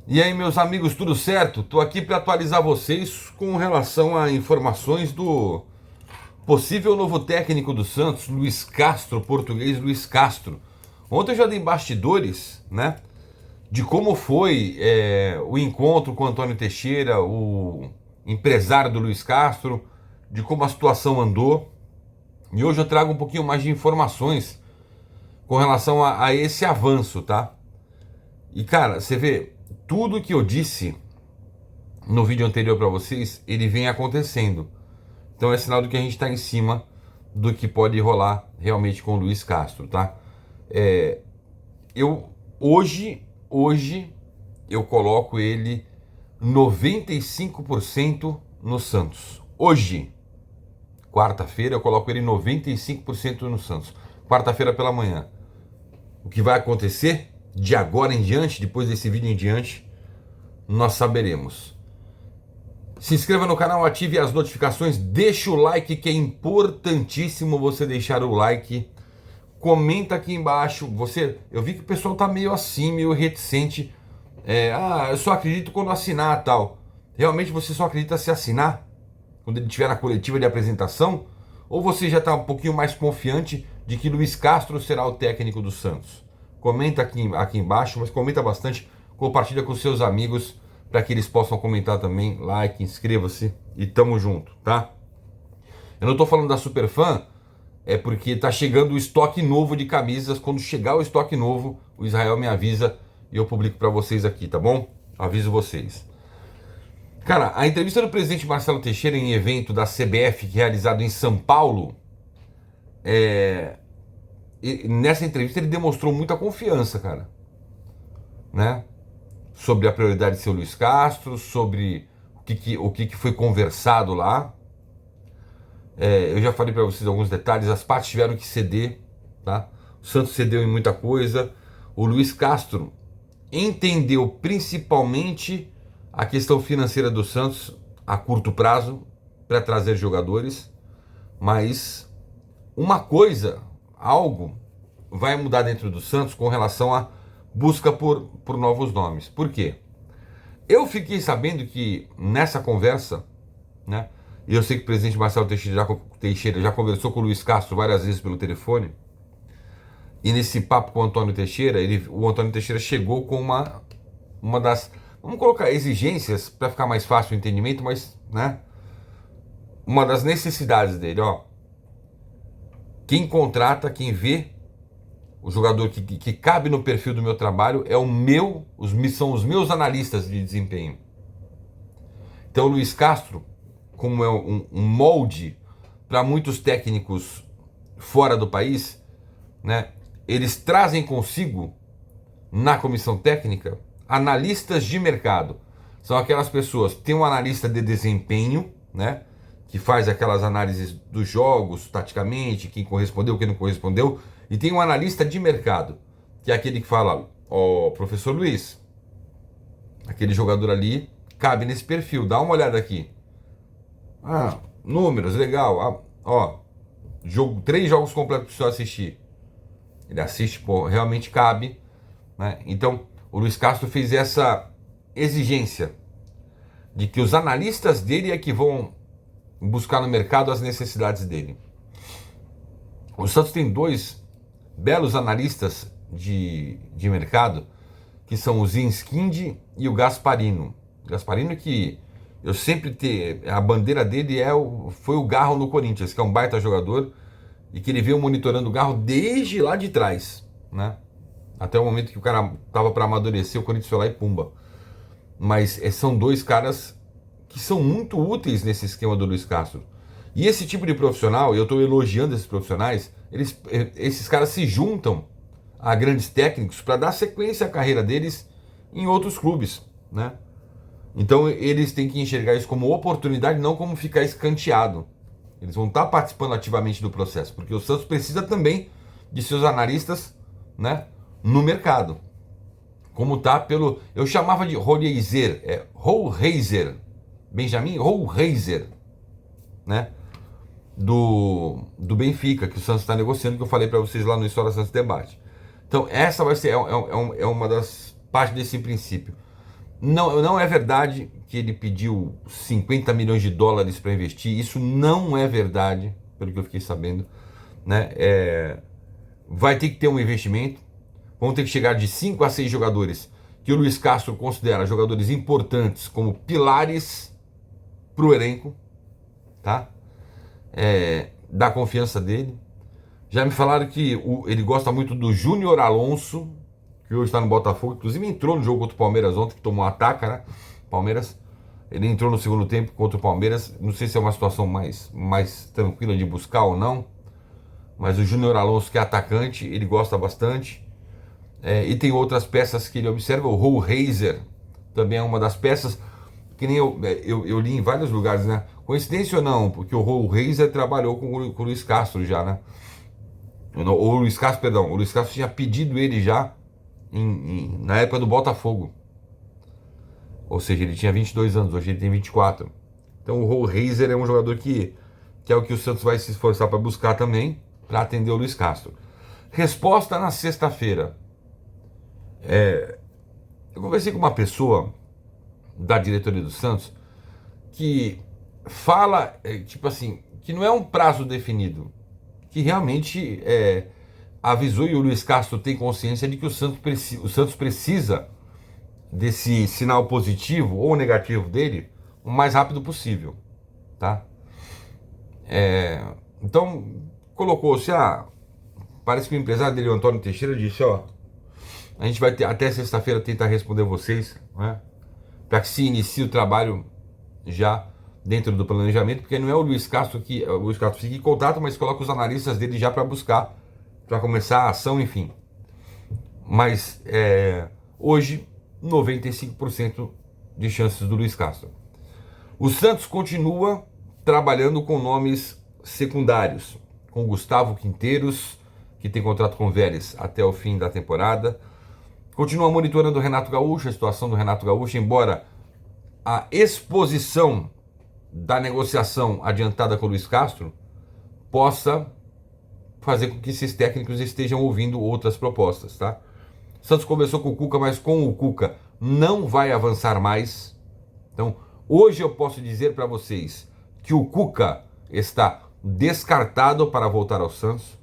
E aí, meus amigos, tudo certo? Estou aqui para atualizar vocês com relação a informações do possível novo técnico do Santos, Luiz Castro, português Luiz Castro. Ontem eu já dei bastidores, né, de como foi o encontro com o Antônio Teixeira, o empresário do Luiz Castro, de como a situação andou. E hoje eu trago um pouquinho mais de informações com relação a esse avanço, tá? E cara, você vê, tudo que eu disse no vídeo anterior para vocês, ele vem acontecendo. Então é sinal de que a gente está em cima do que pode rolar realmente com o Luiz Castro, tá? Eu hoje eu coloco ele 95% no Santos. Hoje, quarta-feira, eu coloco ele 95% no Santos. Quarta-feira pela manhã. O que vai acontecer de agora em diante, depois desse vídeo em diante, nós saberemos. Se inscreva no canal, ative as notificações, deixa o like, que é importantíssimo você deixar o like. Comenta aqui embaixo. Eu vi que o pessoal tá meio assim, meio reticente. Eu só acredito quando assinar tal. Realmente você só acredita se assinar? Quando ele tiver na coletiva de apresentação? Ou você já está um pouquinho mais confiante de que Luiz Castro será o técnico do Santos? Comenta aqui embaixo, mas comenta bastante, compartilha com seus amigos para que eles possam comentar também. Like, inscreva-se e tamo junto, tá? Eu não tô falando da Superfã, é porque tá chegando o estoque novo de camisas. Quando chegar o estoque novo, o Israel me avisa e eu publico para vocês aqui, tá bom? Aviso vocês. Cara, a entrevista do presidente Marcelo Teixeira em evento da CBF realizado em São Paulo, nessa entrevista ele demonstrou muita confiança, cara, né? Sobre a prioridade de ser o Luiz Castro, sobre o que foi conversado lá. Eu já falei para vocês alguns detalhes, as partes tiveram que ceder, tá? O Santos cedeu em muita coisa. O Luiz Castro entendeu principalmente a questão financeira do Santos a curto prazo para trazer jogadores, mas algo vai mudar dentro do Santos com relação à busca por novos nomes. Por quê? Eu fiquei sabendo que nessa conversa, né? E eu sei que o presidente Marcelo Teixeira já conversou com o Luiz Castro várias vezes pelo telefone. E nesse papo com o Antônio Teixeira, o Antônio Teixeira chegou com uma das, vamos colocar, exigências para ficar mais fácil o entendimento, mas, né? Uma das necessidades dele, ó. Quem contrata, quem vê o jogador que cabe no perfil do meu trabalho são os meus analistas de desempenho. Então o Luiz Castro, como é um molde para muitos técnicos fora do país, né? Eles trazem consigo na comissão técnica analistas de mercado. São aquelas pessoas, tem um analista de desempenho, né? Que faz aquelas análises dos jogos, taticamente, quem correspondeu, quem não correspondeu. E tem um analista de mercado, que é aquele que fala, ó, professor Luiz, aquele jogador ali cabe nesse perfil, dá uma olhada aqui. Números, legal. 3 jogos completos para o senhor assistir. Ele assiste, pô, realmente cabe, né? Então, o Luiz Castro fez essa exigência de que os analistas dele é que vão buscar no mercado as necessidades dele. O Santos tem 2 belos analistas de mercado, que são o Zinskind e o Gasparino. Gasparino, que eu sempre a bandeira dele foi o Garro no Corinthians, que é um baita jogador e que ele veio monitorando o Garro desde lá de trás, né? Até o momento que o cara tava para amadurecer, o Corinthians foi lá e pumba. Mas são 2 caras que são muito úteis nesse esquema do Luiz Castro. E esse tipo de profissional, eu estou elogiando esses profissionais, esses caras se juntam a grandes técnicos para dar sequência à carreira deles em outros clubes, né? Então eles têm que enxergar isso como oportunidade, não como ficar escanteado. Eles vão estar participando ativamente do processo, porque o Santos precisa também de seus analistas, né, no mercado. Como tá eu chamava de Rollreiser, Rollreiser, Benjamin Rollreiser, né? Do Benfica, que o Santos está negociando, que eu falei para vocês lá no História Santos Debate. Então essa vai ser uma das partes desse princípio. Não é verdade que ele pediu 50 milhões de dólares para investir. Isso não é verdade, pelo que eu fiquei sabendo, né? Vai ter que ter um investimento. Vão ter que chegar de 5 a 6 jogadores que o Luiz Castro considera jogadores importantes como pilares para o elenco, tá? Da confiança dele. Já me falaram que ele gosta muito do Júnior Alonso, que hoje está no Botafogo, inclusive entrou no jogo contra o Palmeiras ontem, que tomou um ataque, né? Palmeiras. Ele entrou no segundo tempo contra o Palmeiras. Não sei se é uma situação mais tranquila de buscar ou não, mas o Júnior Alonso, que é atacante, ele gosta bastante. E tem outras peças que ele observa. O Raul Reiser também é uma das peças, que nem eu li em vários lugares, né? Coincidência ou não, porque o Raul Reiser trabalhou com o Luiz Castro já, né? O Luiz Castro, perdão, o Luiz Castro tinha pedido ele já na época do Botafogo. Ou seja, ele tinha 22 anos, hoje ele tem 24. Então o Raul Reiser é um jogador que é o que o Santos vai se esforçar para buscar também, para atender o Luiz Castro. Resposta na sexta-feira. Eu conversei com uma pessoa da diretoria do Santos que fala, tipo assim, que não é um prazo definido, que realmente avisou, e o Luiz Castro tem consciência de que o Santos precisa desse sinal positivo ou negativo dele o mais rápido possível, tá? Então colocou-se, parece que o empresário dele, o Antônio Teixeira, disse, a gente vai ter até sexta-feira tentar responder vocês, né, para que se inicie o trabalho já dentro do planejamento, porque não é o Luiz Castro que fica em contato, mas coloca os analistas dele já para buscar, para começar a ação, enfim. Mas hoje 95% de chances do Luiz Castro. O Santos continua trabalhando com nomes secundários, com Gustavo Quinteiros, que tem contrato com o Vélez até o fim da temporada. Continua monitorando o Renato Gaúcho, a situação do Renato Gaúcho, embora a exposição da negociação adiantada com o Luiz Castro possa fazer com que esses técnicos estejam ouvindo outras propostas, tá? Santos conversou com o Cuca, mas com o Cuca não vai avançar mais. Então, hoje eu posso dizer para vocês que o Cuca está descartado para voltar ao Santos,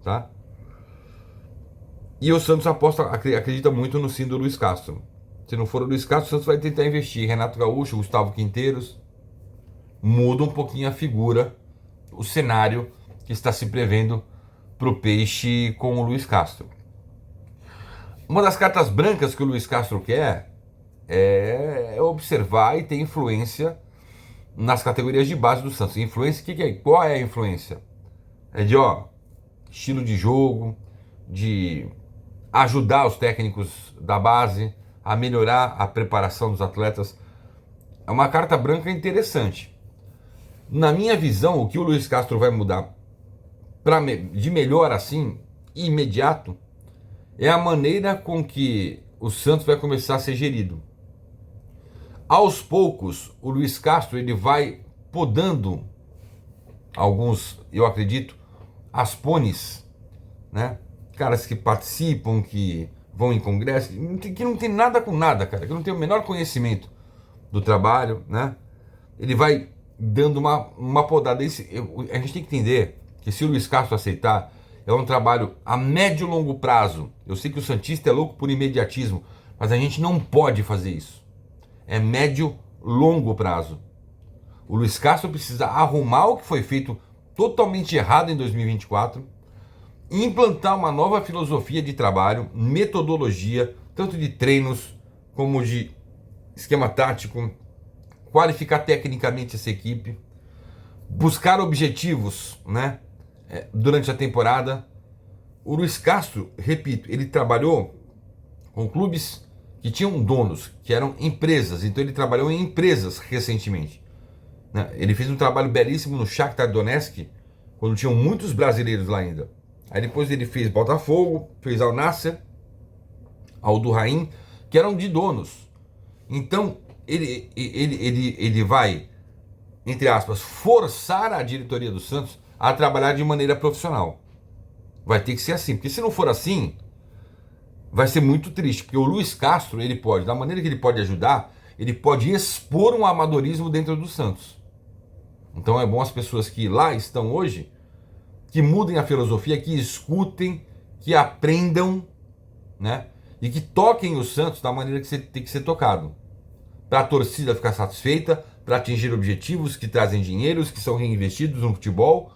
tá? E o Santos acredita muito no sim do Luiz Castro. Se não for o Luiz Castro, o Santos vai tentar investir. Renato Gaúcho, Gustavo Quinteiros. Muda um pouquinho a figura, o cenário que está se prevendo para o Peixe com o Luiz Castro. Uma das cartas brancas que o Luiz Castro quer é observar e ter influência nas categorias de base do Santos. Influência, qual é a influência? É de estilo de jogo, de ajudar os técnicos da base a melhorar a preparação dos atletas. É uma carta branca interessante. Na minha visão, o que o Luiz Castro vai mudar de melhor assim, imediato, é a maneira com que o Santos vai começar a ser gerido. Aos poucos, o Luiz Castro ele vai podando alguns, eu acredito, aspones, né? Caras que participam, que vão em congresso, que não tem nada com nada, cara, que não tem o menor conhecimento do trabalho, né? Ele vai dando uma podada. A gente tem que entender que se o Luiz Castro aceitar, é um trabalho a médio e longo prazo. Eu sei que o santista é louco por imediatismo, mas a gente não pode fazer isso. É médio, longo prazo. O Luiz Castro precisa arrumar o que foi feito totalmente errado em 2024, e implantar uma nova filosofia de trabalho, metodologia, tanto de treinos como de esquema tático, qualificar tecnicamente essa equipe, buscar objetivos, né, durante a temporada. O Luiz Castro, repito, ele trabalhou com clubes que tinham donos, que eram empresas, então ele trabalhou em empresas recentemente, né? Ele fez um trabalho belíssimo no Shakhtar Donetsk, quando tinham muitos brasileiros lá ainda. Aí depois ele fez Botafogo, fez Al Nassr, Al Duhail, que eram de donos. Então ele vai, entre aspas, forçar a diretoria do Santos a trabalhar de maneira profissional. Vai ter que ser assim, porque se não for assim, vai ser muito triste, porque o Luiz Castro, ele pode, da maneira que ele pode ajudar, ele pode expor um amadorismo dentro do Santos. Então é bom as pessoas que lá estão hoje, que mudem a filosofia, que escutem, que aprendam, né? E que toquem o Santos da maneira que você tem que ser tocado. Para a torcida ficar satisfeita, para atingir objetivos que trazem dinheiros, que são reinvestidos no futebol,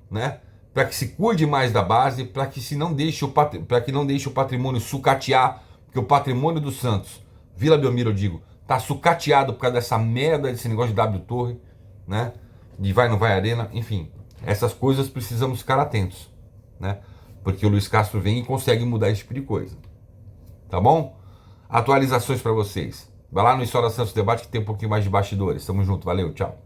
né? Para que se cuide mais da base, para que não deixe o patrimônio sucatear, porque o patrimônio do Santos, Vila Belmiro eu digo, tá sucateado por causa dessa merda desse negócio de W Torre, né? De vai não vai arena, enfim, essas coisas precisamos ficar atentos, né? Porque o Luiz Castro vem e consegue mudar esse tipo de coisa. Tá bom? Atualizações para vocês. Vai lá no História Santos Debate que tem um pouquinho mais de bastidores. Tamo junto, valeu, tchau.